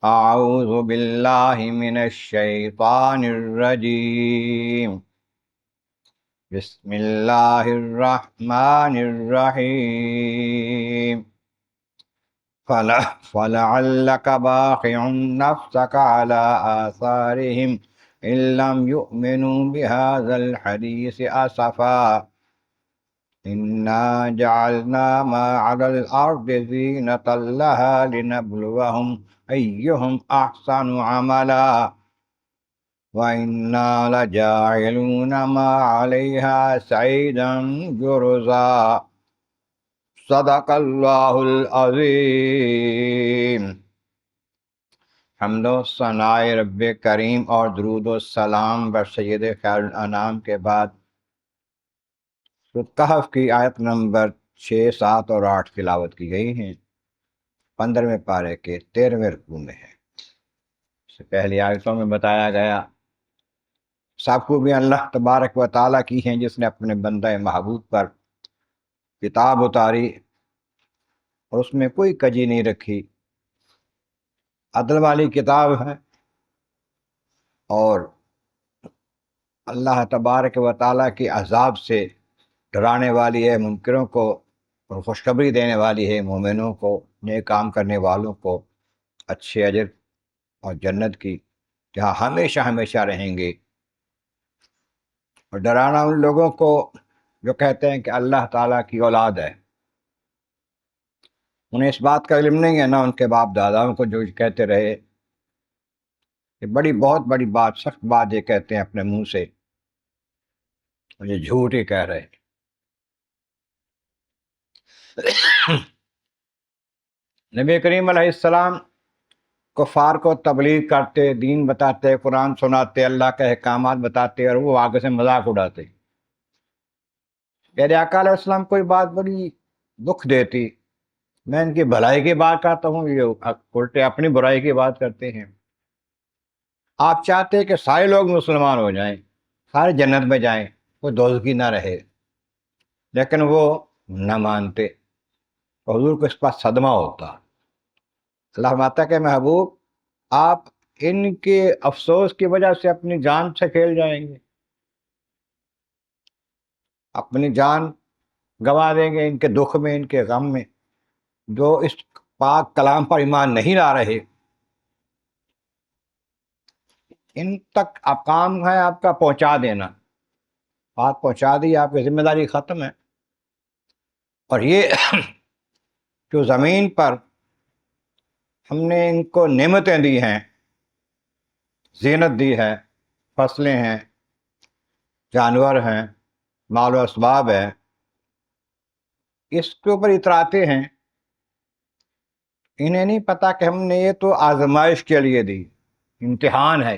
اعوذ باللہ من الشیطان الرجیم، بسم اللہ الرحمن الرحیم۔ فلعلک باخع نفسک علی آثارہم ان لم یؤمنوا بہذا الحدیث اسفا انا جعلنا ما علی الارض زینة لها لنبلوہم ایہم احسن عملا وَإِنَّا لَجَاعِلُونَ مَا عَلَيْهَا سَعِيدًا جُرُزًا۔ صدق اللہ العظیم۔ حمد و ثناء رب کریم اور درود و سلام بر سید خیر الانام کے بعد سورۃ کہف کی آیت نمبر 6، 7 اور 8 تلاوت کی گئی ہیں۔ 15ویں پارے کے 13ویں رکوع میں ہے۔ اس سے پہلی آیتوں میں بتایا گیا سب خوبیاں اللہ تبارک و تعالیٰ کی ہیں، جس نے اپنے بندہ محبوب پر کتاب اتاری اور اس میں کوئی کجی نہیں رکھی، عدل والی کتاب ہے، اور اللہ تبارک و تعالیٰ کے عذاب سے ڈرانے والی ہے منکروں کو اور خوشخبری دینے والی ہے مومنوں کو، نیک کام کرنے والوں کو اچھے اجر اور جنت کی، جہاں ہمیشہ ہمیشہ رہیں گے، اور ڈرانا ان لوگوں کو جو کہتے ہیں کہ اللہ تعالیٰ کی اولاد ہے۔ انہیں اس بات کا علم نہیں ہے، نہ ان کے باپ داداؤں کو جو کہتے رہے، یہ بہت بڑی بات، سخت بات یہ کہتے ہیں اپنے منہ سے، اور یہ جھوٹ ہی کہہ رہے ہیں۔ نبی کریم علیہ السلام کفار کو تبلیغ کرتے، دین بتاتے، قرآن سناتے، اللہ کے احکامات بتاتے، اور وہ آگے سے مذاق اڑاتے۔ میرے آقا علیہ السلام کوئی بات بڑی دکھ دیتی، میں ان کی بھلائی کی بات کرتا ہوں، یہ الٹے اپنی برائی کی بات کرتے ہیں۔ آپ چاہتے کہ سارے لوگ مسلمان ہو جائیں، سارے جنت میں جائیں، کوئی دوزخی نہ رہے، لیکن وہ نہ مانتے، حضور کو اس پر صدمہ ہوتا۔ اللہ فرماتا کہ محبوب آپ ان کے افسوس کی وجہ سے اپنی جان سے کھیل جائیں گے، اپنی جان گنوا دیں گے ان کے دکھ میں، ان کے غم میں، جو اس پاک کلام پر ایمان نہیں لا رہے۔ ان تک کام ہے آپ کا پہنچا دینا، بات پہنچا دی، آپ کی ذمہ داری ختم ہے۔ اور یہ جو زمین پر ہم نے ان کو نعمتیں دی ہیں، زینت دی ہے، فصلیں ہیں، جانور ہیں، مال و اسباب ہے، اس کے اوپر اتراتے ہیں۔ انہیں نہیں پتا کہ ہم نے یہ تو آزمائش کے لیے دی، امتحان ہے۔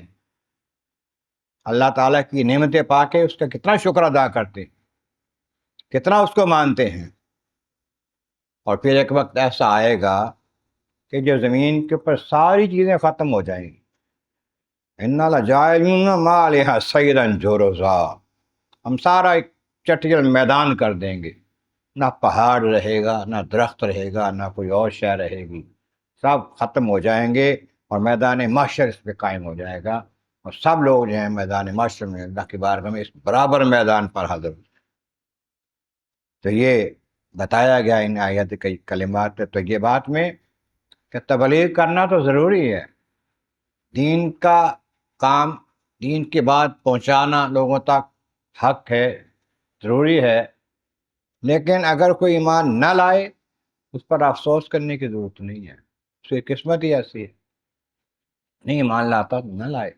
اللہ تعالیٰ کی نعمتیں پا کے اس کا کتنا شکر ادا کرتے، کتنا اس کو مانتے ہیں۔ اور پھر ایک وقت ایسا آئے گا کہ جو زمین کے اوپر ساری چیزیں ختم ہو جائیں گی۔ اِنَّا لَجَاعِلُونَ مَا عَلَيْهَا صَعِيدًا جُرُزًا، ہم سارا ایک چٹیل میدان کر دیں گے، نہ پہاڑ رہے گا، نہ درخت رہے گا، نہ کوئی اور شے رہے گی، سب ختم ہو جائیں گے، اور میدان محشر اس پہ قائم ہو جائے گا، اور سب لوگ جو ہیں میدان محشر میں اللہ کی بارگاہ میں اس برابر میدان پر حاضر ہو۔ تو یہ بتایا گیا ان آیت کے کلمات تو یہ بات میں کہ تبلیغ کرنا تو ضروری ہے، دین کا کام، دین کی بات پہنچانا لوگوں تک حق ہے، ضروری ہے، لیکن اگر کوئی ایمان نہ لائے اس پر افسوس کرنے کی ضرورت نہیں ہے، اس کی قسمت ہی ایسی ہے، نہیں ایمان لاتا تو نہ لائے۔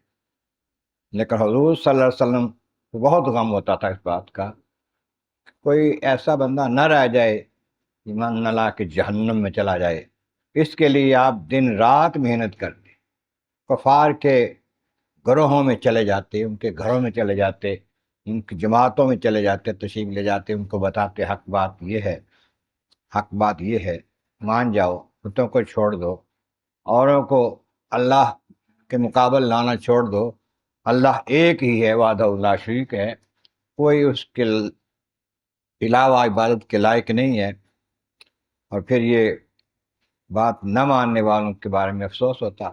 لیکن حضور صلی اللہ علیہ وسلم کو بہت غم ہوتا تھا اس بات کا، کوئی ایسا بندہ نہ رہ جائے ایمان نہ لا کے جہنم میں چلا جائے۔ اس کے لیے آپ دن رات محنت کرتے، کفار کے گروہوں میں چلے جاتے، ان کے گھروں میں چلے جاتے، ان کی جماعتوں میں چلے جاتے، تشریف لے جاتے، ان کو بتاتے حق بات یہ ہے، حق بات یہ ہے، مان جاؤ، بتوں کو چھوڑ دو، اوروں کو اللہ کے مقابل لانا چھوڑ دو، اللہ ایک ہی ہے، وحدہ لا شریک ہے، کوئی اس کے علاوہ عبادت کے لائق نہیں ہے۔ اور پھر یہ بات نہ ماننے والوں کے بارے میں افسوس ہوتا۔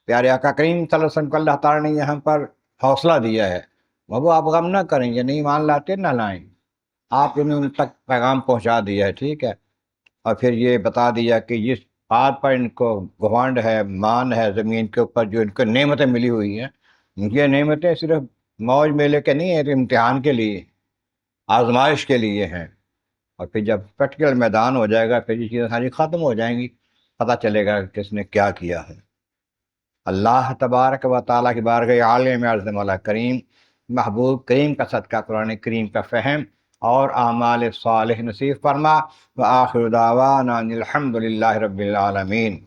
پیارے آقا کریم صلی اللہ علیہ وسلم کو اللہ تعالیٰ نے یہاں پر حوصلہ دیا ہے، وہ آپ غم نہ کریں، یہ نہیں مان لاتے نہ لائیں، آپ نے ان تک پیغام پہنچا دیا ہے، ٹھیک ہے، اور پھر یہ بتا دیا کہ جس بات پر ان کو گھمنڈ ہے، مان ہے زمین کے اوپر، جو ان کو نعمتیں ملی ہوئی ہیں، یہ نعمتیں صرف موج میلے کے نہیں ہیں، تو امتحان کے لیے، آزمائش کے لیے ہیں، اور پھر جب پریکٹیکل میدان ہو جائے گا، پھر یہ چیزیں ساری ختم ہو جائیں گی، پتہ چلے گا کہ کس نے کیا کیا ہے۔ اللہ تبارک و تعالیٰ کی بارگاہ عالم اعظم اللہ کریم، محبوب کریم کا صدقہ قرآن کریم کا فہم اور اعمال صالح نصیب فرما۔ وآخر دعوانا ان الحمد للہ رب العالمین۔